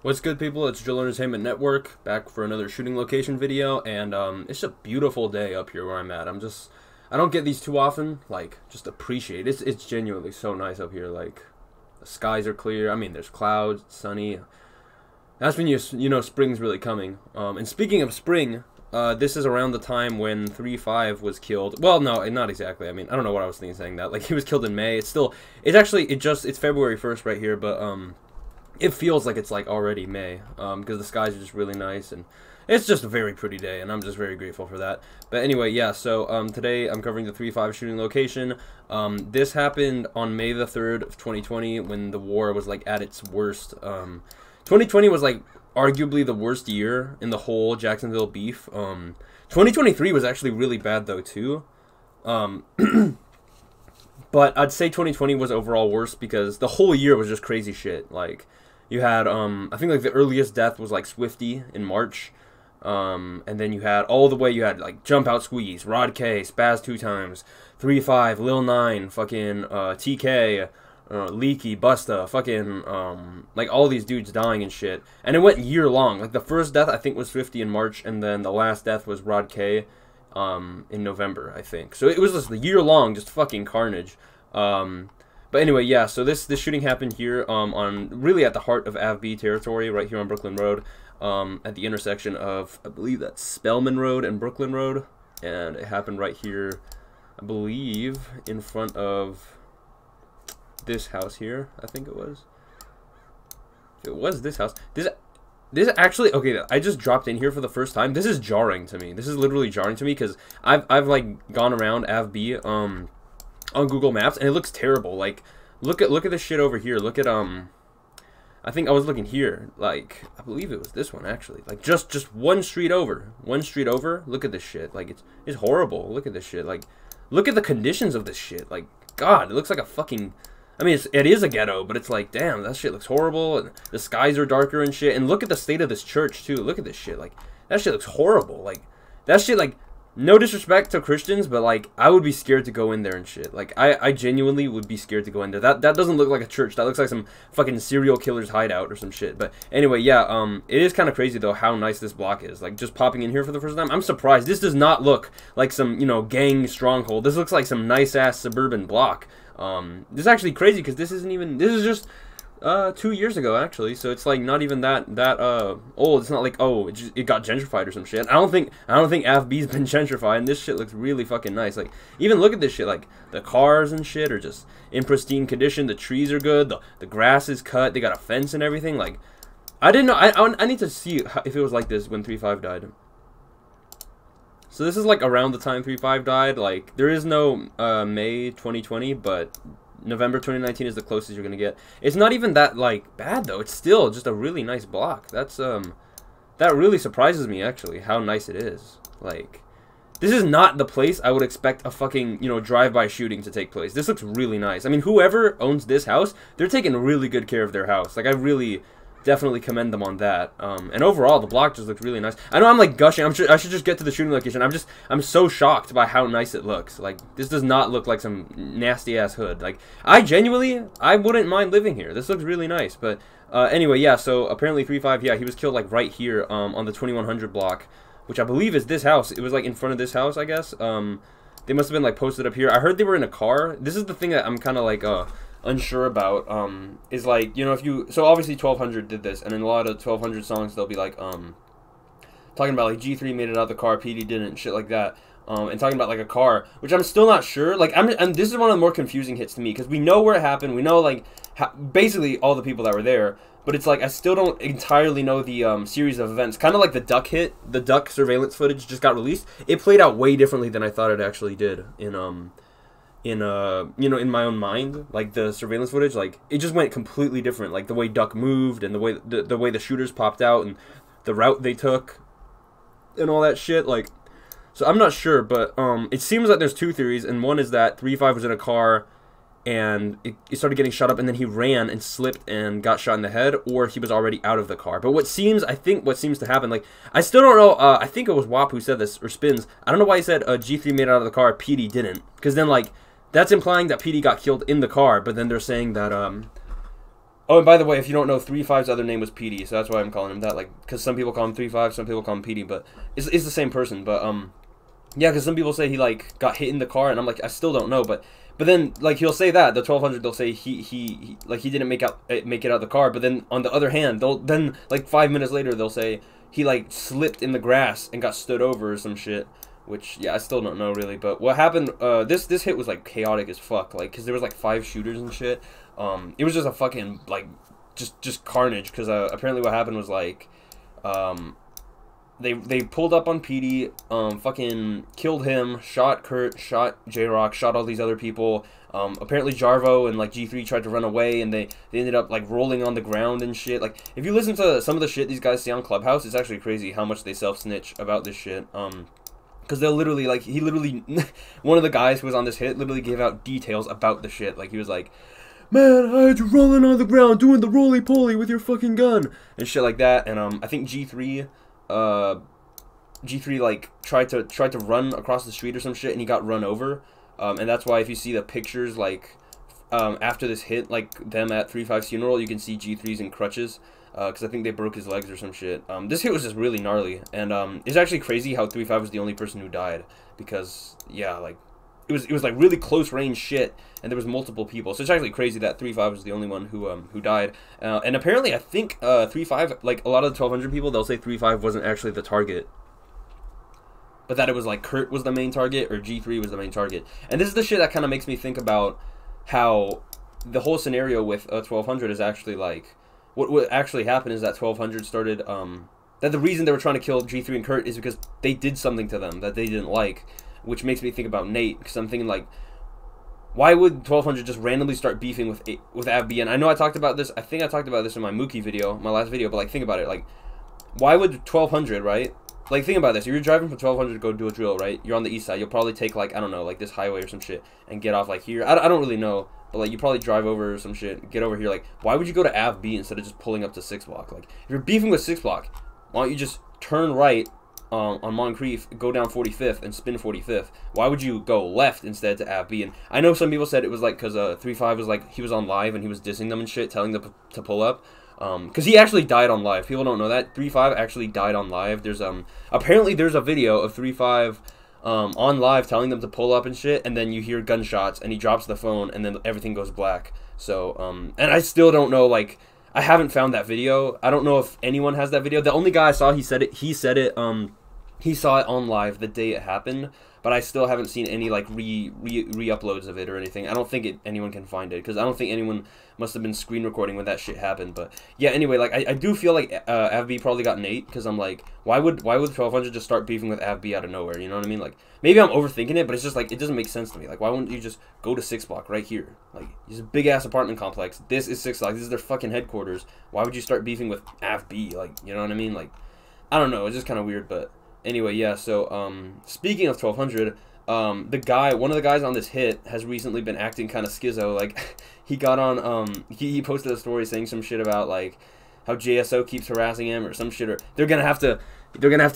What's good, people? It's Drill Entertainment Network, back for another shooting location video, and it's a beautiful day up here where I'm at. I don't get these too often, like, just appreciate it. It's genuinely so nice up here, like, the skies are clear, I mean, there's clouds, it's sunny. That's when you know spring's really coming. And speaking of spring, this is around the time when 3-5 was killed. Well, no, not exactly. I mean, I don't know what I was thinking saying that. Like, he was killed in May. It's February 1st right here, but, it feels like it's like already May, because the skies are just really nice, and it's just a very pretty day, and I'm just very grateful for that. But anyway, yeah, so today I'm covering the 3-5 shooting location. This happened on May the 3rd of 2020, when the war was like at its worst. 2020 was like arguably the worst year in the whole Jacksonville beef. 2023 was actually really bad though too. But I'd say 2020 was overall worse because the whole year was just crazy shit. Like, you had, I think, like, the earliest death was, like, Swifty in March. And then you had, like, Jump Out Squeeze, Rod K, Spaz 2 times, 3-5, Lil 9, fucking, TK, Leaky, Busta, fucking, like, all these dudes dying and shit. And it went year long. Like, the first death, I think, was Swifty in March, and then the last death was Rod K, in November, I think. So it was just a year long, just fucking carnage. But anyway, yeah, so this shooting happened here, on really at the heart of AvB territory, right here on Brooklyn Road, at the intersection of, I believe that's Spelman Road and Brooklyn Road, and it happened right here, I believe, in front of this house here, I think it was. If it was this house, this actually, okay, I just dropped in here for the first time. This is jarring to me. This is literally jarring to me because I've like gone around AvB on Google Maps and it looks terrible. Like, look at this shit over here. Look at I think I was looking here. Like, I believe it was this one actually. Like, just one street over. One street over. Look at this shit. Like, it's horrible. Look at this shit. Like, look at the conditions of this shit. Like, God, it looks like a fucking, I mean, it is a ghetto, but it's like, damn, that shit looks horrible, and the skies are darker and shit, and look at the state of this church, too. Look at this shit. Like, that shit looks horrible. Like, that shit, like, no disrespect to Christians, but, like, I would be scared to go in there and shit. Like, I genuinely would be scared to go in there. That doesn't look like a church. That looks like some fucking serial killer's hideout or some shit. But anyway, yeah, it is kind of crazy, though, how nice this block is. Like, just popping in here for the first time, I'm surprised. This does not look like some, you know, gang stronghold. This looks like some nice-ass suburban block. This is actually crazy because this is just 2 years ago actually, so it's like not even that old. It's not like, oh, it got gentrified or some shit. I don't think AvB's been gentrified, and this shit looks really fucking nice. Like, even look at this shit. Like, the cars and shit are just in pristine condition. The trees are good. The grass is cut. They got a fence and everything. Like, I didn't know. I need to see if it was like this when 3-5 died. So this is like around the time 3-5 died. Like, there is no May 2020, but November 2019 is the closest you're gonna get. It's not even that like bad though. It's still just a really nice block. That's that really surprises me actually, how nice it is. Like, this is not the place I would expect a fucking, you know, drive-by shooting to take place. This looks really nice. I mean, whoever owns this house, they're taking really good care of their house. Like, I really definitely commend them on that. And overall, the block just looks really nice. I know I'm like gushing. I should just get to the shooting location. I'm so shocked by how nice it looks. Like, this does not look like some nasty ass hood. Like, I wouldn't mind living here. This looks really nice. But anyway, yeah. So apparently 3-5, yeah, he was killed like right here on the 2100 block, which I believe is this house. It was like in front of this house, I guess. They must have been like posted up here. I heard they were in a car. This is the thing that I'm kind of like unsure about, is like, you know, so obviously 1200 did this, and in a lot of 1200 songs they'll be like talking about like G3 made it out the car, PD didn't, and shit like that, and talking about like a car, which I'm still not sure. Like, and this is one of the more confusing hits to me because we know where it happened, we know like basically all the people that were there, but it's like I still don't entirely know the series of events. Kind of like the duck hit, the duck surveillance footage just got released. It played out way differently than I thought it actually did in you know, in my own mind. Like, the surveillance footage, like, it just went completely different. Like, the way Duck moved, and the way the shooters popped out, and the route they took, and all that shit. Like, so I'm not sure, but it seems like there's two theories, and one is that 3-5 was in a car and it started getting shot up, and then he ran and slipped and got shot in the head, or he was already out of the car. But I think what seems to happen, like, I still don't know, I think it was WAP who said this, or Spins, I don't know why he said G3 made it out of the car, PD didn't, because then, like, that's implying that PD got killed in the car, but then they're saying that, Oh, and by the way, if you don't know, 3-5's other name was Petey, so that's why I'm calling him that. Like, because some people call him 3-5, some people call him Petey, but it's the same person. But yeah, because some people say he like got hit in the car, and I'm like, I still don't know, but then like he'll say that the 1200, they'll say he like he didn't make it out of the car, but then on the other hand, then like 5 minutes later they'll say he like slipped in the grass and got stood over or some shit. Which, yeah, I still don't know really, but what happened, this hit was, like, chaotic as fuck, like, because there was, like, 5 shooters and shit. It was just a fucking, like, just carnage, because, apparently what happened was, like, they pulled up on Petey, fucking killed him, shot Kurt, shot J-Rock, shot all these other people. Apparently Jarvo and, like, G3 tried to run away, and they ended up, like, rolling on the ground and shit. Like, if you listen to some of the shit these guys say on Clubhouse, it's actually crazy how much they self-snitch about this shit. Because they'll literally, like, he literally, one of the guys who was on this hit literally gave out details about the shit. Like, he was like, man, I had you rolling on the ground doing the roly-poly with your fucking gun, and shit like that. And, I think G3, like, tried to run across the street or some shit, and he got run over. And that's why if you see the pictures, like, after this hit, like, them at 3-5's funeral, you can see G3's in crutches. Because I think they broke his legs or some shit. This hit was just really gnarly, and it's actually crazy how 3-5 was the only person who died, because yeah, like it was like really close range shit, and there was multiple people, so it's actually crazy that 3-5 was the only one who died. And apparently I think 3-5, like a lot of the 1200 people, they'll say 3-5 wasn't actually the target, but that it was like Kurt was the main target or G3 was the main target. And this is the shit that kind of makes me think about how the whole scenario with 1200 is actually like. What actually happened is that 1200 started, that the reason they were trying to kill G3 and Kurt is because they did something to them that they didn't like, which makes me think about Nate, because I'm thinking, like, why would 1200 just randomly start beefing with AvB? And I know I talked about this, I think I talked about this in my Mookie video, my last video, but, like, think about it, like, why would 1200, right? Like, think about this, if you're driving from 1200 to go do a drill, right? You're on the east side, you'll probably take, like, I don't know, like, this highway or some shit, and get off, like, here. I don't really know. But, like, you probably drive over or some shit, get over here, like, why would you go to AvB instead of just pulling up to 6 block? Like, if you're beefing with 6 block, why don't you just turn right on Moncrief, go down 45th, and spin 45th? Why would you go left instead to AvB? And I know some people said it was, like, because 3-5 was, like, he was on live and he was dissing them and shit, telling them to pull up. Because he actually died on live. People don't know that. 3-5 actually died on live. There's, apparently there's a video of 3-5... on live telling them to pull up and shit, and then you hear gunshots and he drops the phone and then everything goes black. So and I still don't know, like, I haven't found that video. I don't know if anyone has that video. The only guy I saw, he said it he saw it on live the day it happened, but I still haven't seen any, like, re-uploads of it or anything. I don't think anyone can find it, because I don't think anyone must have been screen recording when that shit happened. But yeah, anyway, like, I do feel like AvB probably got Nate, because I'm like, why would 1200 just start beefing with AvB out of nowhere, you know what I mean? Like, maybe I'm overthinking it, but it's just like, it doesn't make sense to me. Like, why wouldn't you just go to 6 block right here? Like, it's a big ass apartment complex. This is 6 block. This is their fucking headquarters. Why would you start beefing with AvB? Like, you know what I mean? Like, I don't know. It's just kind of weird. But anyway, yeah. So speaking of 1200. One of the guys on this hit has recently been acting kind of schizo. Like, he got on, he posted a story saying some shit about, like, how JSO keeps harassing him or some shit, or they're gonna have to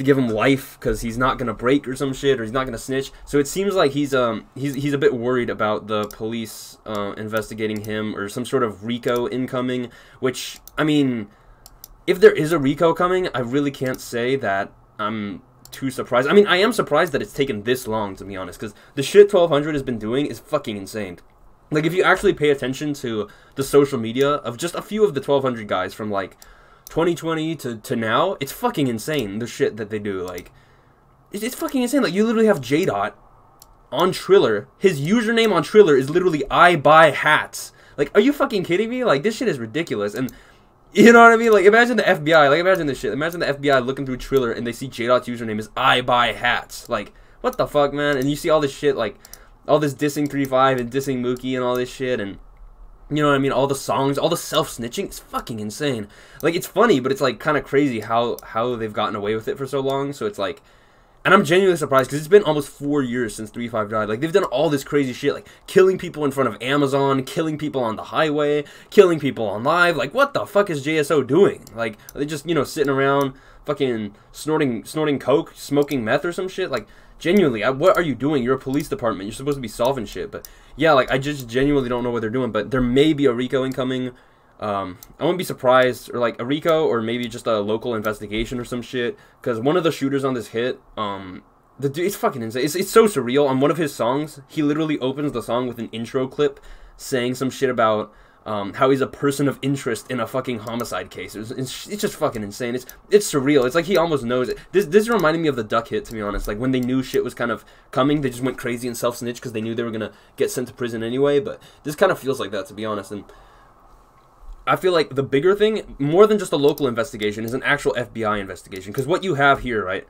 give him life because he's not gonna break or some shit, or he's not gonna snitch. So it seems like he's a bit worried about the police investigating him, or some sort of Rico incoming. Which, I mean, if there is a Rico coming, I really can't say that I'm too surprised. I mean, I am surprised that it's taken this long, to be honest, because the shit 1200 has been doing is fucking insane. Like, if you actually pay attention to the social media of just a few of the 1200 guys from, like, 2020 to now, it's fucking insane, the shit that they do. Like, it's fucking insane. Like, you literally have J-Dot on Triller. His username on Triller is literally I buy hats. Like, are you fucking kidding me? Like, this shit is ridiculous. And you know what I mean? Like, imagine the FBI. Like, imagine this shit. Imagine the FBI looking through Triller and they see J-Dot's username is I buy hats. Like, what the fuck, man? And you see all this shit, like, all this dissing 3-5 and dissing Mookie and all this shit, and you know what I mean? All the songs, all the self-snitching. It's fucking insane. Like, it's funny, but it's, like, kind of crazy how they've gotten away with it for so long. So it's, like, and I'm genuinely surprised, because it's been almost 4 years since 3-5 died. Like, they've done all this crazy shit, like, killing people in front of Amazon, killing people on the highway, killing people on live. Like, what the fuck is JSO doing? Like, are they just, you know, sitting around fucking snorting coke, smoking meth or some shit? Like, genuinely, what are you doing? You're a police department. You're supposed to be solving shit. But yeah, like, I just genuinely don't know what they're doing. But there may be a Rico incoming. I wouldn't be surprised, or like a Rico, or maybe just a local investigation or some shit. Because one of the shooters on this hit, the dude, it's fucking insane. It's so surreal. On one of his songs, he literally opens the song with an intro clip saying some shit about how he's a person of interest in a fucking homicide case. It's just fucking insane. It's surreal. It's like he almost knows it. This reminded me of the Duck hit, to be honest. Like when they knew shit was kind of coming, they just went crazy and self-snitched because they knew they were gonna get sent to prison anyway. But this kind of feels like that, to be honest. And I feel like the bigger thing, more than just a local investigation, is an actual FBI investigation. Because what you have here, right,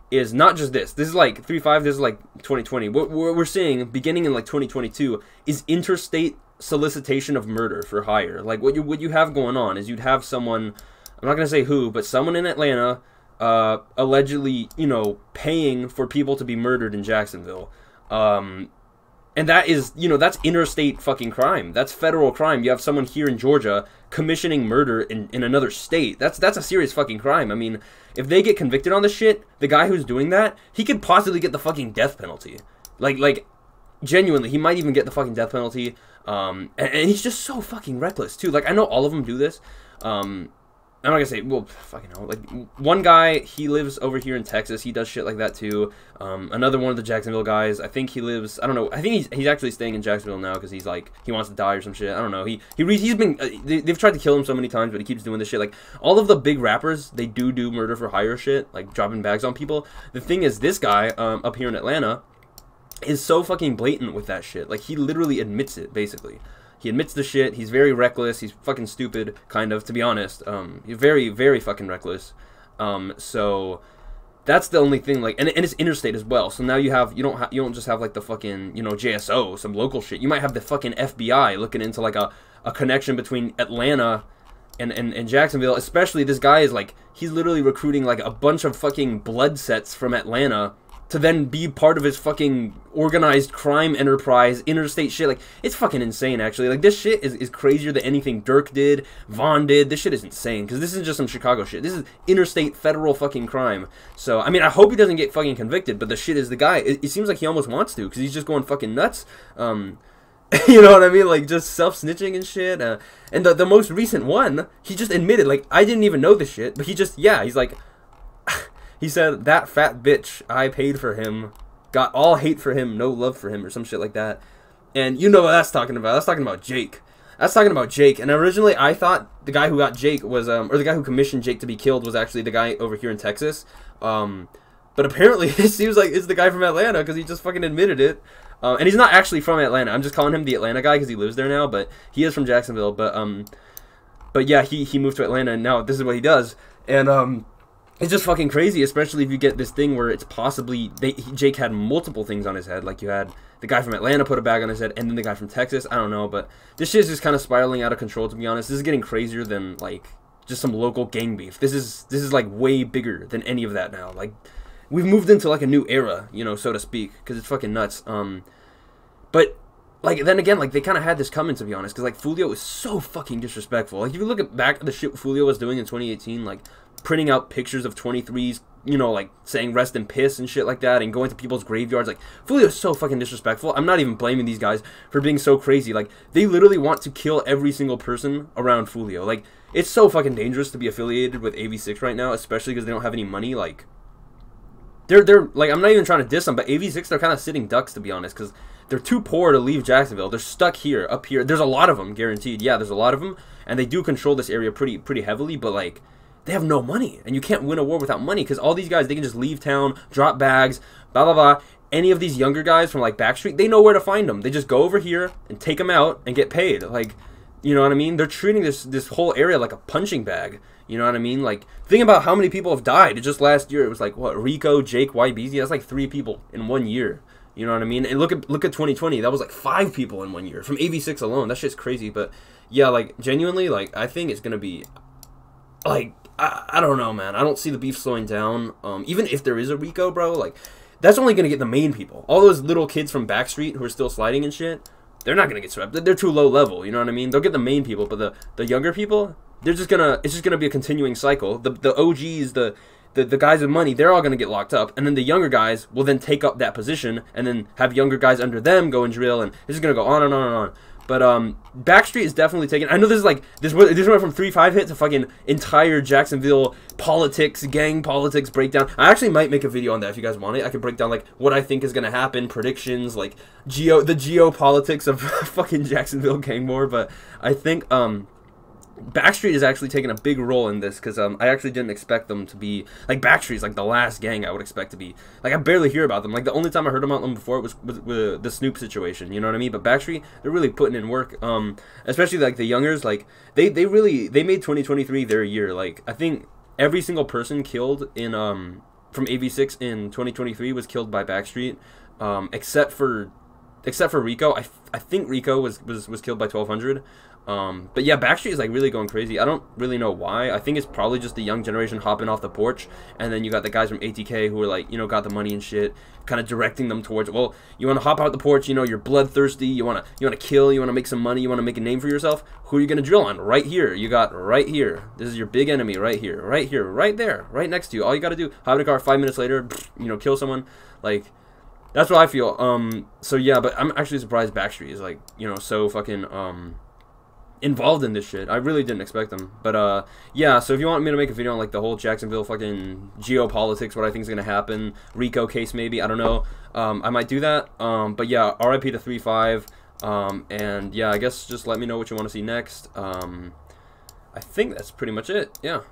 is not just this. This is like 3.5, this is like 2020. What we're seeing, beginning in like 2022, is interstate solicitation of murder for hire. Like what you have going on is you'd have someone, I'm not going to say who, but someone in Atlanta allegedly, you know, paying for people to be murdered in Jacksonville. And that is, you know, that's interstate fucking crime. That's federal crime. You have someone here in Georgia commissioning murder in another state. That's a serious fucking crime. I mean, if they get convicted on this shit, the guy who's doing that, he could possibly get the fucking death penalty. Like genuinely, he might even get the fucking death penalty. And he's just so fucking reckless too. Like I know all of them do this. I'm not gonna say, well, fucking hell. Like, one guy, he lives over here in Texas. He does shit like that, too. Another one of the Jacksonville guys, I think he lives, I don't know. I think he's actually staying in Jacksonville now because he's, like, he wants to die or some shit. I don't know. He's been, they've tried to kill him so many times, but he keeps doing this shit. Like, all of the big rappers, they do murder for hire shit, like, dropping bags on people. The thing is, this guy, up here in Atlanta, is so fucking blatant with that shit. Like, he literally admits it, basically. He admits the shit. He's very reckless. He's fucking stupid, kind of, to be honest. He's very, very fucking reckless. So that's the only thing. Like, and it's interstate as well. So now you don't just have like the fucking, you know, JSO, some local shit. You might have the fucking FBI looking into like a connection between Atlanta and Jacksonville. Especially this guy is like, he's literally recruiting like a bunch of fucking blood sets from Atlanta to then be part of his fucking organized crime enterprise, interstate shit. Like, it's fucking insane, actually. Like, this shit is crazier than anything Dirk did, Vaughn did. This shit is insane, because this isn't just some Chicago shit. This is interstate federal fucking crime. So, I mean, I hope he doesn't get fucking convicted, but the shit is the guy. It seems like he almost wants to, because he's just going fucking nuts. You know what I mean? Like, just self-snitching and shit. And the most recent one, he just admitted, like, I didn't even know this shit, but he just, yeah, he's like... He said, that fat bitch, I paid for him, got all hate for him, no love for him, or some shit like that. And you know what that's talking about. That's talking about Jake. That's talking about Jake. And originally, I thought the guy who got Jake was, or the guy who commissioned Jake to be killed was actually the guy over here in Texas. But apparently, it seems like it's the guy from Atlanta, because he just fucking admitted it. And he's not actually from Atlanta. I'm just calling him the Atlanta guy, because he lives there now, but he is from Jacksonville. But yeah, he moved to Atlanta, and now this is what he does. And, it's just fucking crazy, especially if you get this thing where it's possibly... Jake had multiple things on his head. Like, you had the guy from Atlanta put a bag on his head, and then the guy from Texas. I don't know, but this shit is just kind of spiraling out of control, to be honest. This is getting crazier than, like, just some local gang beef. This is like, way bigger than any of that now. Like, we've moved into, like, a new era, you know, so to speak, because it's fucking nuts. But... like, then again, like, they kind of had this coming, to be honest, because, like, Foolio is so fucking disrespectful. Like, if you look back at the shit Foolio was doing in 2018, like, printing out pictures of 23s, you know, like, saying rest in piss and shit like that, and going to people's graveyards, like, Foolio is so fucking disrespectful. I'm not even blaming these guys for being so crazy. Like, they literally want to kill every single person around Foolio. Like, it's so fucking dangerous to be affiliated with AV6 right now, especially because they don't have any money. Like, they're, like, I'm not even trying to diss them, but AV6, they're kind of sitting ducks, to be honest, because they're too poor to leave Jacksonville. They're stuck here, up here. There's a lot of them, guaranteed. Yeah, there's a lot of them, and they do control this area pretty heavily, but, like, they have no money, and you can't win a war without money, because all these guys, they can just leave town, drop bags, blah, blah, blah. Any of these younger guys from, like, Backstreet, they know where to find them. They just go over here and take them out and get paid. Like, you know what I mean? They're treating this whole area like a punching bag. You know what I mean? Like, think about how many people have died. Just last year, it was like, what, Rico, Jake, YBZ? That's like 3 people in 1 year. You know what I mean? And look at 2020. That was like 5 people in 1 year from AV6 alone. That shit's crazy. But yeah, like, genuinely, like, I think it's gonna be, like, I don't know, man. I don't see the beef slowing down. Even if there is a Rico, bro, like, that's only gonna get the main people. All those little kids from Backstreet who are still sliding and shit, they're not gonna get swept. They're too low level. You know what I mean? They'll get the main people, but the younger people, it's just gonna be a continuing cycle. The OGs, the guys with money, they're all going to get locked up, and then the younger guys will then take up that position, and then have younger guys under them go and drill, and it's just going to go on and on and on. But Backstreet is definitely taking. I know this is like this went from 3-5 hit to fucking entire Jacksonville politics, gang politics breakdown. I actually might make a video on that if you guys want it. I could break down like what I think is gonna happen, predictions, like the geopolitics of fucking Jacksonville gang war. But I think Backstreet is actually taking a big role in this because I actually didn't expect them to be like Backstreet's like the last gang I would expect to be. Like I barely hear about them. Like the only time I heard about them before was with the Snoop situation. You know what I mean? But Backstreet, they're really putting in work. Especially like the youngers. Like they made 2023 their year. Like I think every single person killed in from AV6 in 2023 was killed by Backstreet, except for Rico. I think Rico was killed by 1200. But yeah, Backstreet is like really going crazy. I don't really know why. I think it's probably just the young generation hopping off the porch, and then you got the guys from ATK who are like, you know, got the money and shit, kind of directing them towards, well, you want to hop out the porch, you know, you're bloodthirsty, you want to kill, you want to make some money, you want to make a name for yourself. Who are you gonna drill on? Right here. You got right here. This is your big enemy right here, right there, right next to you. All you got to do, hop in a car. 5 minutes later, you know, kill someone. Like that's what I feel. So yeah, but I'm actually surprised Backstreet is like, you know, so fucking involved in this shit. I really didn't expect them. But yeah, so if you want me to make a video on like the whole Jacksonville fucking geopolitics, what I think is gonna happen, Rico case maybe, I don't know, I might do that. But yeah, RIP to 3-5. And yeah, I guess just let me know what you want to see next. I think that's pretty much it. Yeah.